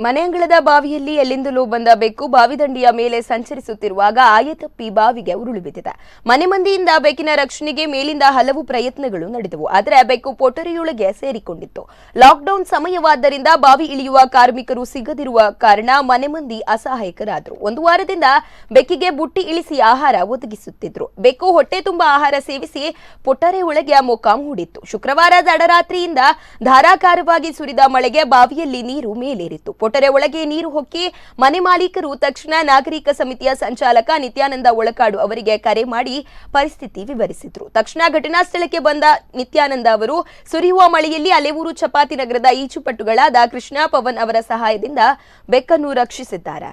ಮನೆ ಅಂಗಳದ ಬಾವಿಯಲ್ಲಿ ಎಲ್ಲಿಂದಲೂ ಬಂದ ಬೆಕ್ಕು ಬಾವಿ ದಂಡೆಯ ಮೇಲೆ ಸಂಚರಿಸುತ್ತಿರುವಾಗ ಆಯತಪ್ಪಿ ಬಾವಿಗೆ ಉರುಳಿ ಬಿದ್ದಿದೆ. ಮನೆ ಮಂದಿಯಿಂದ ಬೆಕ್ಕಿನ ರಕ್ಷಣೆಗೆ ಮೇಲಿಂದ ಹಲವು ಪ್ರಯತ್ನಗಳು ನಡೆದವು. ಆದರೆ ಬೆಕ್ಕು ಪೊಟರಿಯೊಳಗೆ ಸೇರಿಕೊಂಡಿತ್ತು. ಲಾಕ್ಡೌನ್ ಸಮಯವಾದ್ದರಿಂದ ಬಾವಿ ಇಳಿಯುವ ಕಾರ್ಮಿಕರು ಸಿಗದಿರುವ ಕಾರಣ ಮನೆ ಮಂದಿ ಅಸಹಾಯಕರಾದರು. ಒಂದು ವಾರದಿಂದ ಬೆಕ್ಕಿಗೆ ಬುಟ್ಟಿ ಇಳಿಸಿ ಆಹಾರ ಒದಗಿಸುತ್ತಿದ್ರು. ಬೆಕ್ಕು ಹೊಟ್ಟೆ ತುಂಬಾ ಆಹಾರ ಸೇವಿಸಿ ಪೊಟರೆ ಒಳಗೆ ಮೊಕ್ಕಾಂ ಹೂಡಿತ್ತು. ಶುಕ್ರವಾರ ತಡರಾತ್ರಿಯಿಂದ ಧಾರಾಕಾರವಾಗಿ ಸುರಿದ ಮಳೆಗೆ ಬಾವಿಯಲ್ಲಿ ನೀರು ಮೇಲೇರಿತ್ತು. ಪೊಟರೆ ಒಳಗೆ ನೀರು ಹೊಕ್ಕಿ ಮನೆ ಮಾಲೀಕರು ತಕ್ಷಣ ನಾಗರಿಕ ಸಮಿತಿಯ ಸಂಚಾಲಕ ನಿತ್ಯಾನಂದ ಒಳಕಾಡು ಅವರಿಗೆ ಕರೆ ಮಾಡಿ ಪರಿಸ್ಥಿತಿ ವಿವರಿಸಿದ್ರು. ತಕ್ಷಣ ಘಟನಾ ಸ್ಥಳಕ್ಕೆ ಬಂದ ನಿತ್ಯಾನಂದ ಅವರು ಸುರಿಯುವ ಮಳೆಯಲ್ಲಿ ಅಲೆಯೂರು ಚಪಾತಿ ನಗರದ ಈಜುಪಟುಗಳಾದ ಕೃಷ್ಣ ಪವನ್ ಅವರ ಸಹಾಯದಿಂದ ಬೆಕ್ಕನ್ನು ರಕ್ಷಿಸಿದ್ದಾರೆ.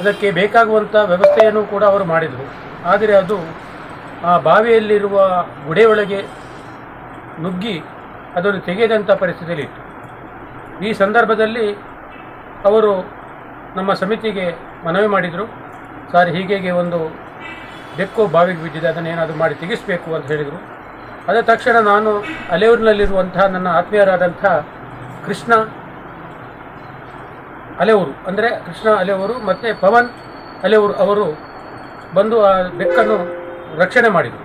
ಅದಕ್ಕೆ ಬೇಕಾಗುವಂಥ ವ್ಯವಸ್ಥೆಯನ್ನು ಕೂಡ ಅವರು ಮಾಡಿದರು. ಆದರೆ ಅದು ಆ ಬಾವಿಯಲ್ಲಿರುವ ಗುಡೆಯೊಳಗೆ ನುಗ್ಗಿ ಅದನ್ನು ತೆಗೆಯದಂಥ ಪರಿಸ್ಥಿತಿಯಲ್ಲಿ ಇತ್ತು. ಈ ಸಂದರ್ಭದಲ್ಲಿ ಅವರು ನಮ್ಮ ಸಮಿತಿಗೆ ಮನವಿ ಮಾಡಿದರು. ಸರ್, ಹೀಗೆ ಒಂದು ಬೆಕ್ಕು ಬಾವಿಗೆ ಬಿದ್ದಿದೆ, ಅದನ್ನೇನಾದರೂ ಮಾಡಿ ತೆಗೆಸಬೇಕು ಅಂತ ಹೇಳಿದರು. ಅದ ತಕ್ಷಣ ನಾನು ಅಲೆಯೂರಿನಲ್ಲಿರುವಂತಹ ನನ್ನ ಆತ್ಮೀಯರಾದಂಥ ಕೃಷ್ಣ ಅಲೆಯೂರು ಅಂದರೆ ಕೃಷ್ಣ ಅಲೆಯೂರು ಮತ್ತು ಪವನ್ ಅಲೆಯೂರು ಅವರು ಬಂದು ಆ ಬೆಕ್ಕನ್ನು ರಕ್ಷಣೆ ಮಾಡಿದರು.